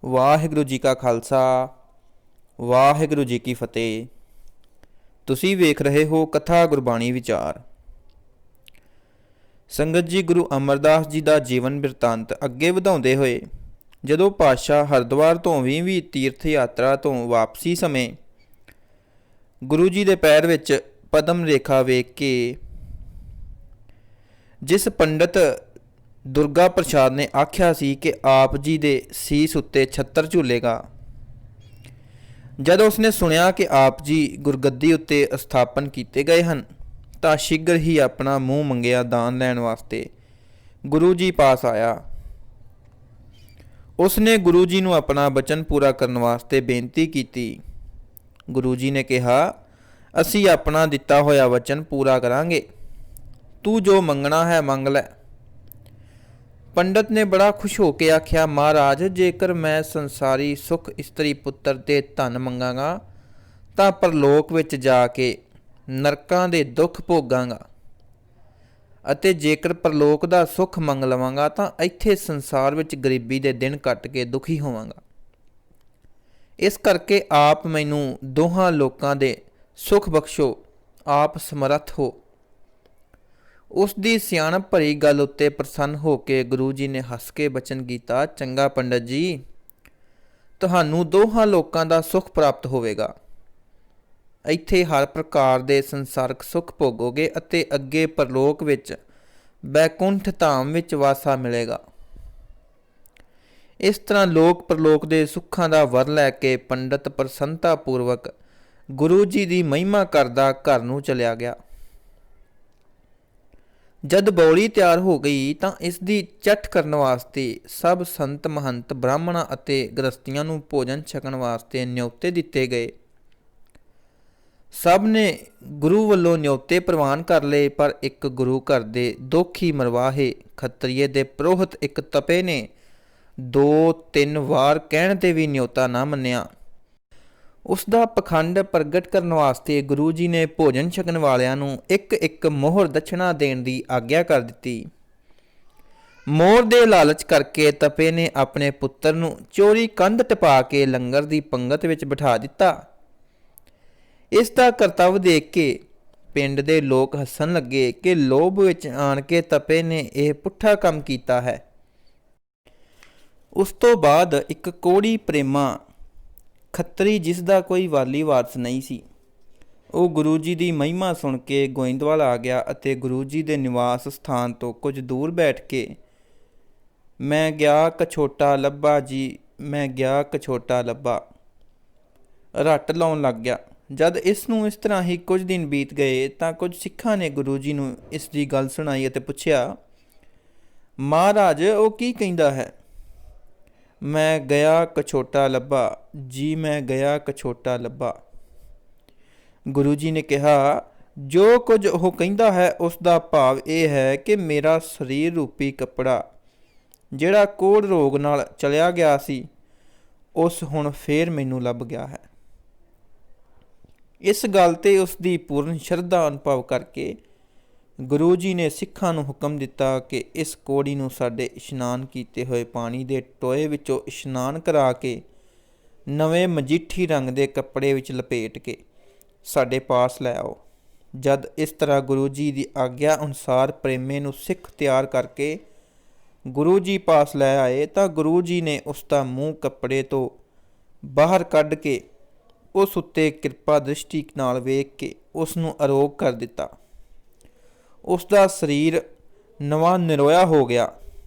ਵਾਹਿਗੁਰੂ ਜੀ ਕਾ ਖਾਲਸਾ, ਵਾਹਿਗੁਰੂ ਜੀ ਕੀ ਫਤਿਹ। ਤੁਸੀਂ ਵੇਖ ਰਹੇ ਹੋ ਕਥਾ ਗੁਰਬਾਣੀ ਵਿਚਾਰ। ਸੰਗਤ ਜੀ, ਗੁਰੂ ਅਮਰਦਾਸ ਜੀ ਦਾ ਜੀਵਨ ਬਿਰਤਾਂਤ ਅੱਗੇ ਵਧਾਉਂਦੇ ਹੋਏ ਜਦੋਂ ਪਾਤਸ਼ਾਹ ਹਰਿਦੁਆਰ ਤੋਂ 20ਵੀਂ ਤੀਰਥ ਯਾਤਰਾ ਤੋਂ ਵਾਪਸੀ ਸਮੇਂ ਗੁਰੂ ਜੀ ਦੇ ਪੈਰ ਵਿੱਚ ਪਦਮ ਰੇਖਾ ਵੇਖ ਕੇ ਜਿਸ ਪੰਡਤ ਦੁਰਗਾ ਪ੍ਰਸਾਦ ਨੇ ਆਖਿਆ ਸੀ ਕਿ ਆਪ ਜੀ ਦੇ ਸੀਸ ਉੱਤੇ ਛੱਤਰ ਝੂਲੇਗਾ, ਜਦ ਉਸਨੇ ਸੁਣਿਆ ਕਿ ਆਪ ਜੀ ਗੁਰਗੱਦੀ ਉੱਤੇ ਸਥਾਪਨ ਕੀਤੇ ਗਏ ਹਨ ਤਾਂ ਸ਼ੀਘਰ ਹੀ ਆਪਣਾ ਮੂੰਹ ਮੰਗਿਆ ਦਾਨ ਲੈਣ ਵਾਸਤੇ ਗੁਰੂ ਜੀ ਪਾਸ ਆਇਆ। ਉਸਨੇ ਗੁਰੂ ਜੀ ਨੂੰ ਆਪਣਾ ਬਚਨ ਪੂਰਾ ਕਰਨ ਵਾਸਤੇ ਬੇਨਤੀ ਕੀਤੀ। ਗੁਰੂ ਜੀ ਨੇ ਕਿਹਾ, ਅਸੀਂ ਆਪਣਾ ਦਿੱਤਾ ਹੋਇਆ ਵਚਨ ਪੂਰਾ ਕਰਾਂਗੇ, ਤੂੰ ਜੋ ਮੰਗਣਾ ਹੈ ਮੰਗ ਲੈ। ਪੰਡਤ ਨੇ ਬੜਾ ਖੁਸ਼ ਹੋ ਕੇ ਆਖਿਆ, ਮਹਾਰਾਜ, ਜੇਕਰ ਮੈਂ ਸੰਸਾਰੀ ਸੁਖ ਇਸਤਰੀ ਪੁੱਤਰ ਤੇ ਧਨ ਮੰਗਾਂਗਾ ਤਾਂ ਪਰਲੋਕ ਵਿੱਚ ਜਾ ਕੇ ਨਰਕਾਂ ਦੇ ਦੁੱਖ ਭੋਗਾਂਗਾ, ਅਤੇ ਜੇਕਰ ਪਰਲੋਕ ਦਾ ਸੁੱਖ ਮੰਗ ਲਵਾਂਗਾ ਤਾਂ ਇੱਥੇ ਸੰਸਾਰ ਵਿੱਚ ਗਰੀਬੀ ਦੇ ਦਿਨ ਕੱਟ ਕੇ ਦੁਖੀ ਹੋਵਾਂਗਾ। ਇਸ ਕਰਕੇ ਆਪ ਮੈਨੂੰ ਦੋਹਾਂ ਲੋਕਾਂ ਦੇ ਸੁਖ ਬਖਸ਼ੋ, ਆਪ ਸਮਰੱਥ ਹੋ। ਉਸ ਦੀ ਸਿਆਣਪ ਭਰੀ ਗੱਲ ਉੱਤੇ ਪ੍ਰਸੰਨ ਹੋ ਕੇ ਗੁਰੂ ਜੀ ਨੇ ਹੱਸ ਕੇ ਬਚਨ ਕੀਤਾ, ਚੰਗਾ ਪੰਡਤ ਜੀ, ਤੁਹਾਨੂੰ ਦੋਹਾਂ ਲੋਕਾਂ ਦਾ ਸੁਖ ਪ੍ਰਾਪਤ ਹੋਵੇਗਾ। ਇੱਥੇ ਹਰ ਪ੍ਰਕਾਰ ਦੇ ਸੰਸਾਰਕ ਸੁਖ ਭੋਗੋਗੇ ਅਤੇ ਅੱਗੇ ਪਰਲੋਕ ਵਿੱਚ ਬੈਕੁੰਠ ਧਾਮ ਵਿੱਚ ਵਾਸਾ ਮਿਲੇਗਾ। ਇਸ ਤਰ੍ਹਾਂ ਲੋਕ ਪਰਲੋਕ ਦੇ ਸੁੱਖਾਂ ਦਾ ਵਰ ਲੈ ਕੇ ਪੰਡਤ ਪ੍ਰਸੰਨਤਾ ਪੂਰਵਕ ਗੁਰੂ ਜੀ ਦੀ ਮਹਿਮਾ ਕਰਦਾ ਘਰ ਨੂੰ ਚਲਿਆ ਗਿਆ। ਜਦ ਬੌਲੀ ਤਿਆਰ ਹੋ ਗਈ ਤਾਂ ਇਸ ਦੀ ਚੱਠ ਕਰਨ ਵਾਸਤੇ ਸਭ ਸੰਤ ਮਹੰਤ ਬ੍ਰਾਹਮਣਾਂ ਅਤੇ ਗ੍ਰਸਤੀਆਂ ਨੂੰ ਭੋਜਨ ਛਕਣ ਵਾਸਤੇ ਨਿਉਤੇ ਦਿੱਤੇ ਗਏ। ਸਭ ਨੇ ਗੁਰੂ ਵੱਲੋਂ ਨਿਉਤੇ ਪ੍ਰਵਾਨ ਕਰ ਲਏ, ਪਰ ਇੱਕ ਗੁਰੂ ਘਰ ਦੇ ਦੋਖੀ ਮਰਵਾਹੇ ਖੱਤਰੀਏ ਦੇ ਪੁਰੋਹਿਤ ਇੱਕ ਤਪੇ ਨੇ 2-3 ਵਾਰ ਕਹਿਣ ਤੇ ਵੀ ਨਿਉਤਾ ਨਾ ਮੰਨਿਆ। ਉਸ ਦਾ ਪਖੰਡ ਪ੍ਰਗਟ ਕਰਨ ਵਾਸਤੇ ਗੁਰੂ ਜੀ ਨੇ ਭੋਜਨ ਛਕਣ ਵਾਲਿਆਂ ਨੂੰ ਇੱਕ ਮੋਹਰ ਦਛਣਾ ਦੇਣ ਦੀ ਆਗਿਆ ਕਰ ਦਿੱਤੀ। ਮੋਹਰ ਦੇ ਲਾਲਚ ਕਰਕੇ ਤਪੇ ਨੇ ਆਪਣੇ ਪੁੱਤਰ ਨੂੰ ਚੋਰੀ ਕੰਧ ਟਪਾ ਕੇ ਲੰਗਰ ਦੀ ਪੰਗਤ ਵਿੱਚ ਬਿਠਾ ਦਿੱਤਾ। ਇਸ ਦਾ ਕਰਤੱਵ ਦੇਖ ਕੇ ਪਿੰਡ ਦੇ ਲੋਕ ਹੱਸਣ ਲੱਗੇ ਕਿ ਲੋਭ ਵਿੱਚ ਆਣ ਕੇ ਤਪੇ ਨੇ ਇਹ ਪੁੱਠਾ ਕੰਮ ਕੀਤਾ ਹੈ। ਉਸ ਤੋਂ ਬਾਅਦ ਇੱਕ ਕੋੜੀ ਪ੍ਰੇਮਾ ਖੱਤਰੀ, ਜਿਸ ਦਾ ਕੋਈ ਵਾਲੀ ਵਾਰਸ ਨਹੀਂ ਸੀ, ਉਹ ਗੁਰੂ ਜੀ ਦੀ ਮਹਿਮਾ ਸੁਣ ਕੇ ਗੋਇੰਦਵਾਲ ਆ ਗਿਆ ਅਤੇ ਗੁਰੂ ਜੀ ਦੇ ਨਿਵਾਸ ਸਥਾਨ ਤੋਂ ਕੁਝ ਦੂਰ ਬੈਠ ਕੇ ਮੈਂ ਗਿਆ ਕਛੋਟਾ ਲੱਭਾ ਜੀ, ਮੈਂ ਗਿਆ ਕਛੋਟਾ ਲੱਭਾ ਰੱਟ ਲਾਉਣ ਲੱਗ ਗਿਆ। ਜਦ ਇਸ ਨੂੰ ਇਸ ਤਰ੍ਹਾਂ ਹੀ ਕੁਝ ਦਿਨ ਬੀਤ ਗਏ ਤਾਂ ਕੁਝ ਸਿੱਖਾਂ ਨੇ ਗੁਰੂ ਜੀ ਨੂੰ ਇਸ ਦੀ ਗੱਲ ਸੁਣਾਈ ਅਤੇ ਪੁੱਛਿਆ, ਮਹਾਰਾਜ, ਉਹ ਕੀ ਕਹਿੰਦਾ ਹੈ? ਮੈਂ ਗਿਆ ਕਛੋਟਾ ਲੱਭਾ ਜੀ, ਮੈਂ ਗਿਆ ਕਛੋਟਾ ਲੱਭਾ। ਗੁਰੂ ਜੀ ਨੇ ਕਿਹਾ, ਜੋ ਕੁਝ ਉਹ ਕਹਿੰਦਾ ਹੈ ਉਸ ਦਾ ਭਾਵ ਇਹ ਹੈ ਕਿ ਮੇਰਾ ਸਰੀਰ ਰੂਪੀ ਕੱਪੜਾ ਜਿਹੜਾ ਕੋੜ ਰੋਗ ਨਾਲ ਚਲਿਆ ਗਿਆ ਸੀ, ਉਸ ਹੁਣ ਫੇਰ ਮੈਨੂੰ ਲੱਭ ਗਿਆ ਹੈ। ਇਸ ਗੱਲ ਤੇ ਉਸ ਦੀ ਪੂਰਨ ਸ਼ਰਧਾ ਅਨੁਭਵ ਕਰਕੇ ਗੁਰੂ ਜੀ ਨੇ ਸਿੱਖਾਂ ਨੂੰ ਹੁਕਮ ਦਿੱਤਾ ਕਿ ਇਸ ਕੋੜੀ ਨੂੰ ਸਾਡੇ ਇਸ਼ਨਾਨ ਕੀਤੇ ਹੋਏ ਪਾਣੀ ਦੇ ਟੋਏ ਵਿੱਚੋਂ ਇਸ਼ਨਾਨ ਕਰਾ ਕੇ ਨਵੇਂ ਮਜੀਠੀ ਰੰਗ ਦੇ ਕੱਪੜੇ ਵਿੱਚ ਲਪੇਟ ਕੇ ਸਾਡੇ ਪਾਸ ਲੈ ਆਓ। ਜਦ ਇਸ ਤਰ੍ਹਾਂ ਗੁਰੂ ਜੀ ਦੀ ਆਗਿਆ ਅਨੁਸਾਰ ਪ੍ਰੇਮੇ ਨੂੰ ਸਿੱਖ ਤਿਆਰ ਕਰਕੇ ਗੁਰੂ ਜੀ ਪਾਸ ਲੈ ਆਏ ਤਾਂ ਗੁਰੂ ਜੀ ਨੇ ਉਸ ਦਾ ਮੂੰਹ ਕੱਪੜੇ ਤੋਂ ਬਾਹਰ ਕੱਢ ਕੇ ਉਸ ਉੱਤੇ ਕਿਰਪਾ ਦ੍ਰਿਸ਼ਟੀ ਨਾਲ ਵੇਖ ਕੇ ਉਸ ਨੂੰ ਅਰੋਗ ਕਰ ਦਿੱਤਾ। ਉਸ ਦਾ ਸਰੀਰ ਨਵਾਂ ਨਿਰੋਇਆ ਹੋ ਗਿਆ।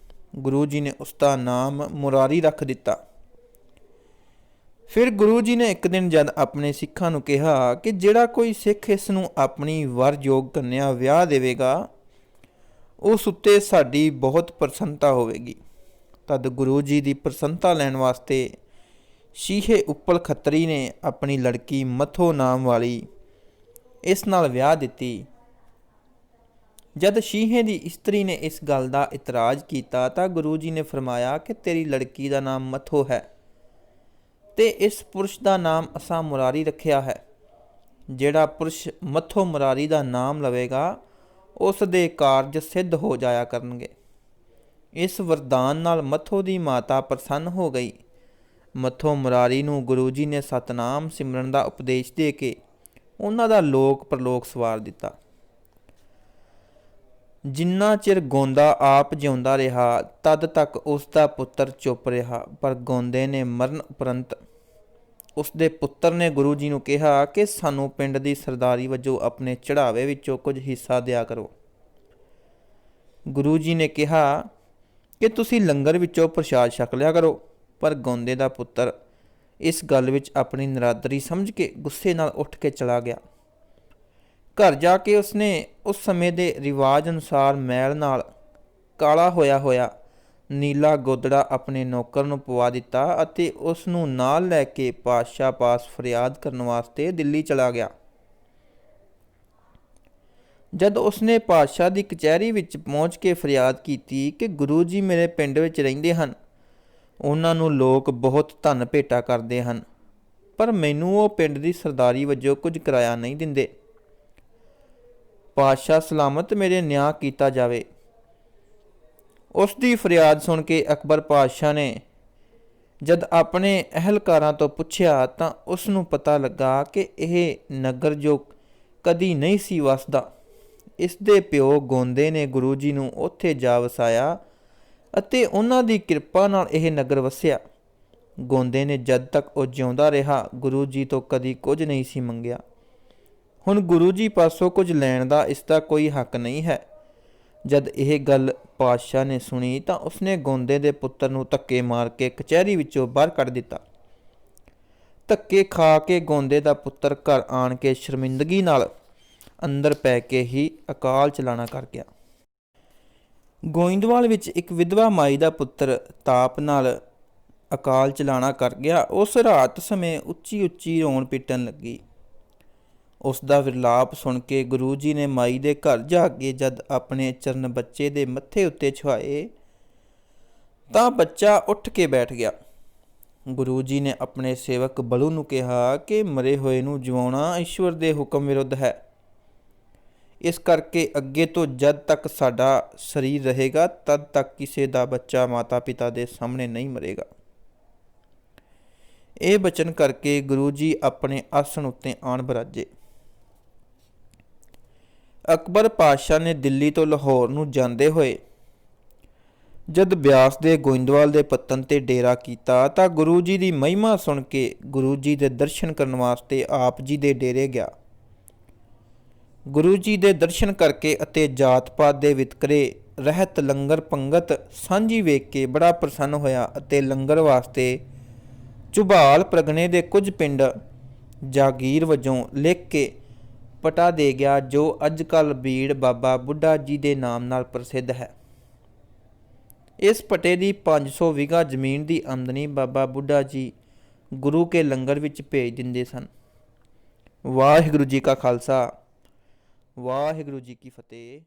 ਗੁਰੂ ਜੀ ਨੇ ਉਸ ਦਾ ਨਾਮ ਮੁਰਾਰੀ ਰੱਖ ਦਿੱਤਾ। ਫਿਰ ਗੁਰੂ ਜੀ ਨੇ ਇੱਕ ਦਿਨ ਜਦ ਆਪਣੇ ਸਿੱਖਾਂ ਨੂੰ ਕਿਹਾ ਕਿ ਜਿਹੜਾ ਕੋਈ ਸਿੱਖ ਇਸ ਨੂੰ ਆਪਣੀ ਵਰਯੋਗ ਕੰਨਿਆ ਵਿਆਹ ਦੇਵੇਗਾ, ਉਸ ਉੱਤੇ ਸਾਡੀ ਬਹੁਤ ਪ੍ਰਸੰਨਤਾ ਹੋਵੇਗੀ। ਤਦ ਗੁਰੂ ਜੀ ਦੀ ਪ੍ਰਸੰਨਤਾ ਲੈਣ ਵਾਸਤੇ ਸ਼ੀਹੇ ਉੱਪਲ ਖੱਤਰੀ ਨੇ ਆਪਣੀ ਲੜਕੀ ਮੱਥੋ ਨਾਮ ਵਾਲੀ ਇਸ ਨਾਲ ਵਿਆਹ ਦਿੱਤੀ। ਜਦ ਸ਼ੀਹੇ ਦੀ ਇਸਤਰੀ ਨੇ ਇਸ ਗੱਲ ਦਾ ਇਤਰਾਜ਼ ਕੀਤਾ ਤਾਂ ਗੁਰੂ ਜੀ ਨੇ ਫਰਮਾਇਆ ਕਿ ਤੇਰੀ ਲੜਕੀ ਦਾ ਨਾਮ ਮੱਥੋ ਹੈ ਤੇ ਇਸ ਪੁਰਸ਼ ਦਾ ਨਾਮ ਅਸਾਂ ਮੁਰਾਰੀ ਰੱਖਿਆ ਹੈ। ਜਿਹੜਾ ਪੁਰਸ਼ ਮੱਥੋ ਮੁਰਾਰੀ ਦਾ ਨਾਮ ਲਵੇਗਾ ਉਸ ਦੇ ਕਾਰਜ ਸਿੱਧ ਹੋ ਜਾਇਆ ਕਰਨਗੇ। ਇਸ ਵਰਦਾਨ ਨਾਲ ਮੱਥੋ ਦੀ ਮਾਤਾ ਪ੍ਰਸੰਨ ਹੋ ਗਈ ਮੱਥੋਂ ਮੁਰਾਰੀ ਨੂੰ ਗੁਰੂ ਜੀ ਨੇ ਸਤਨਾਮ ਸਿਮਰਨ ਦਾ ਉਪਦੇਸ਼ ਦੇ ਕੇ ਉਹਨਾਂ ਦਾ ਲੋਕ ਪਰਲੋਕ ਸਵਾਰ ਦਿੱਤਾ। ਜਿੰਨਾ ਚਿਰ ਗੋਂਦਾ ਆਪ ਜਿਉਂਦਾ ਰਿਹਾ ਤਦ ਤੱਕ ਉਸ ਦਾ ਪੁੱਤਰ ਚੁੱਪ ਰਿਹਾ, ਪਰ ਗੋਂਦੇ ਨੇ ਮਰਨ ਉਪਰੰਤ ਉਸ ਦੇ ਪੁੱਤਰ ਨੇ ਗੁਰੂ ਜੀ ਨੂੰ ਕਿਹਾ ਕਿ ਸਾਨੂੰ ਪਿੰਡ ਦੀ ਸਰਦਾਰੀ ਵਜੋਂ ਆਪਣੇ ਚੜਾਵੇ ਵਿੱਚੋਂ ਕੁਝ ਹਿੱਸਾ ਦਿਆ ਕਰੋ। ਗੁਰੂ ਜੀ ਨੇ ਕਿਹਾ ਕਿ ਤੁਸੀਂ ਲੰਗਰ ਵਿੱਚੋਂ ਪ੍ਰਸ਼ਾਦ ਛਕ ਲਿਆ ਕਰੋ, ਪਰ ਗੋਂਦੇ ਦਾ ਪੁੱਤਰ ਇਸ ਗੱਲ ਵਿੱਚ ਆਪਣੀ ਨਰਾਦਰੀ ਸਮਝ ਕੇ ਗੁੱਸੇ ਨਾਲ ਉੱਠ ਕੇ ਚਲਾ ਗਿਆ। ਘਰ ਜਾ ਕੇ ਉਸਨੇ ਉਸ ਸਮੇਂ ਦੇ ਰਿਵਾਜ ਅਨੁਸਾਰ ਮੈਲ ਨਾਲ ਕਾਲਾ ਹੋਇਆ ਨੀਲਾ ਗੋਦੜਾ ਆਪਣੇ ਨੌਕਰ ਨੂੰ ਪਵਾ ਦਿੱਤਾ ਅਤੇ ਉਸ ਨੂੰ ਨਾਲ ਲੈ ਕੇ ਪਾਤਸ਼ਾਹ ਪਾਸ ਫਰਿਆਦ ਕਰਨ ਵਾਸਤੇ ਦਿੱਲੀ ਚਲਾ ਗਿਆ। ਜਦ ਉਸਨੇ ਪਾਤਸ਼ਾਹ ਦੀ ਕਚਹਿਰੀ ਵਿੱਚ ਪਹੁੰਚ ਕੇ ਫਰਿਆਦ ਕੀਤੀ ਕਿ ਗੁਰੂ ਜੀ ਮੇਰੇ ਪਿੰਡ ਵਿੱਚ ਰਹਿੰਦੇ ਹਨ, ਉਹਨਾਂ ਨੂੰ ਲੋਕ ਬਹੁਤ ਧਨ ਭੇਟਾ ਕਰਦੇ ਹਨ, ਪਰ ਮੈਨੂੰ ਉਹ ਪਿੰਡ ਦੀ ਸਰਦਾਰੀ ਵਜੋਂ ਕੁਝ ਕਿਰਾਇਆ ਨਹੀਂ ਦਿੰਦੇ। ਪਾਤਸ਼ਾਹ ਸਲਾਮਤ ਮੇਰੇ ਨਿਆਂ ਕੀਤਾ ਜਾਵੇ। ਉਸ ਦੀ ਫਰਿਆਦ ਸੁਣ ਕੇ ਅਕਬਰ ਪਾਤਸ਼ਾਹ ਨੇ ਜਦ ਆਪਣੇ ਅਹਿਲਕਾਰਾਂ ਤੋਂ ਪੁੱਛਿਆ ਤਾਂ ਉਸ ਨੂੰ ਪਤਾ ਲੱਗਾ ਕਿ ਇਹ ਨਗਰ ਜੋ ਕਦੀ ਨਹੀਂ ਸੀ ਵਸਦਾ, ਇਸ ਦੇ ਪਿਓ ਗੋਂਦੇ ਨੇ ਗੁਰੂ ਜੀ ਨੂੰ ਉੱਥੇ ਜਾ ਵਸਾਇਆ ਅਤੇ ਉਹਨਾਂ ਦੀ ਕਿਰਪਾ ਨਾਲ ਇਹ ਨਗਰ ਵਸਿਆ। ਗੋਂਦੇ ਨੇ ਜਦ ਤੱਕ ਉਹ ਜਿਉਂਦਾ ਰਿਹਾ ਗੁਰੂ ਜੀ ਤੋਂ ਕਦੀ ਕੁਝ ਨਹੀਂ ਸੀ ਮੰਗਿਆ। ਹੁਣ ਗੁਰੂ ਜੀ ਪਾਸੋਂ ਕੁਝ ਲੈਣ ਦਾ ਇਸ ਦਾ ਕੋਈ ਹੱਕ ਨਹੀਂ ਹੈ। ਜਦ ਇਹ ਗੱਲ ਪਾਤਸ਼ਾਹ ਨੇ ਸੁਣੀ ਤਾਂ ਉਸਨੇ ਗੋਂਦੇ ਦੇ ਪੁੱਤਰ ਨੂੰ ਧੱਕੇ ਮਾਰ ਕੇ ਕਚਹਿਰੀ ਵਿੱਚੋਂ ਬਾਹਰ ਕੱਢ ਦਿੱਤਾ। ਧੱਕੇ ਖਾ ਕੇ ਗੋਂਦੇ ਦਾ ਪੁੱਤਰ ਘਰ ਆਣ ਕੇ ਸ਼ਰਮਿੰਦਗੀ ਨਾਲ ਅੰਦਰ ਪੈ ਕੇ ਹੀ ਅਕਾਲ ਚਲਾਣਾ ਕਰ ਗਿਆ। ਗੋਇੰਦਵਾਲ ਵਿੱਚ ਇੱਕ ਵਿਧਵਾ ਮਾਈ ਦਾ ਪੁੱਤਰ ਤਾਪ ਨਾਲ ਅਕਾਲ ਚਲਾਣਾ ਕਰ ਗਿਆ। ਉਸ ਰਾਤ ਸਮੇਂ ਉੱਚੀ ਉੱਚੀ ਰੋਣ ਪਿੱਟਣ ਲੱਗੀ। ਉਸ ਦਾ ਵਿਰਲਾਪ ਸੁਣ ਕੇ ਗੁਰੂ ਜੀ ਨੇ ਮਾਈ ਦੇ ਘਰ ਜਾ ਕੇ ਜਦ ਆਪਣੇ ਚਰਨ ਬੱਚੇ ਦੇ ਮੱਥੇ ਉੱਤੇ ਛੁਆਏ ਤਾਂ ਬੱਚਾ ਉੱਠ ਕੇ ਬੈਠ ਗਿਆ। ਗੁਰੂ ਜੀ ਨੇ ਆਪਣੇ ਸੇਵਕ ਬਲੂ ਨੂੰ ਕਿਹਾ ਕਿ ਮਰੇ ਹੋਏ ਨੂੰ ਜਿਵਾਉਣਾ ਈਸ਼ਵਰ ਦੇ ਹੁਕਮ ਵਿਰੁੱਧ ਹੈ, ਇਸ ਕਰਕੇ ਅੱਗੇ ਤੋਂ ਜਦ ਤੱਕ ਸਾਡਾ ਸਰੀਰ ਰਹੇਗਾ ਤਦ ਤੱਕ ਕਿਸੇ ਦਾ ਬੱਚਾ ਮਾਤਾ ਪਿਤਾ ਦੇ ਸਾਹਮਣੇ ਨਹੀਂ ਮਰੇਗਾ। ਇਹ ਬਚਨ ਕਰਕੇ ਗੁਰੂ ਜੀ ਆਪਣੇ ਆਸਣ ਉੱਤੇ ਆਣ ਬਰਾਜੇ। ਅਕਬਰ ਪਾਤਸ਼ਾਹ ਨੇ ਦਿੱਲੀ ਤੋਂ ਲਾਹੌਰ ਨੂੰ ਜਾਂਦੇ ਹੋਏ ਜਦ ਬਿਆਸ ਦੇ ਗੋਇੰਦਵਾਲ ਦੇ ਪੱਤਨ ਤੇ ਡੇਰਾ ਕੀਤਾ ਤਾਂ ਗੁਰੂ ਜੀ ਦੀ ਮਹਿਮਾ ਸੁਣ ਕੇ ਗੁਰੂ ਜੀ ਦੇ ਦਰਸ਼ਨ ਕਰਨ ਵਾਸਤੇ ਆਪ ਜੀ ਦੇ ਡੇਰੇ ਗਿਆ। ਗੁਰੂ ਜੀ ਦੇ ਦਰਸ਼ਨ ਕਰਕੇ ਅਤੇ ਜਾਤ ਪਾਤ ਦੇ ਵਿਤਕਰੇ ਰਹਿਤ ਲੰਗਰ ਪੰਗਤ ਸਾਂਝੀ ਵੇਖ ਕੇ ਬੜਾ ਪ੍ਰਸੰਨ ਹੋਇਆ ਅਤੇ ਲੰਗਰ ਵਾਸਤੇ ਝੁਬਾਲ ਪ੍ਰਗਣੇ ਦੇ ਕੁਝ ਪਿੰਡ ਜਾਗੀਰ ਵਜੋਂ ਲਿਖ ਕੇ ਪਟਾ ਦੇ ਗਿਆ, ਜੋ ਅੱਜ ਕੱਲ੍ਹ ਬੀੜ ਬਾਬਾ ਬੁੱਢਾ ਜੀ ਦੇ ਨਾਮ ਨਾਲ ਪ੍ਰਸਿੱਧ ਹੈ। ਇਸ ਪਟੇ ਦੀ 500 ਵਿਗਾ ਜ਼ਮੀਨ ਦੀ ਆਮਦਨੀ ਬਾਬਾ ਬੁੱਢਾ ਜੀ ਗੁਰੂ ਕੇ ਲੰਗਰ ਵਿੱਚ ਭੇਜ ਦਿੰਦੇ ਸਨ। ਵਾਹਿਗੁਰੂ ਜੀ ਕਾ ਖਾਲਸਾ, ਵਾਹਿਗੁਰੂ ਜੀ ਕੀ ਫਤਿਹ।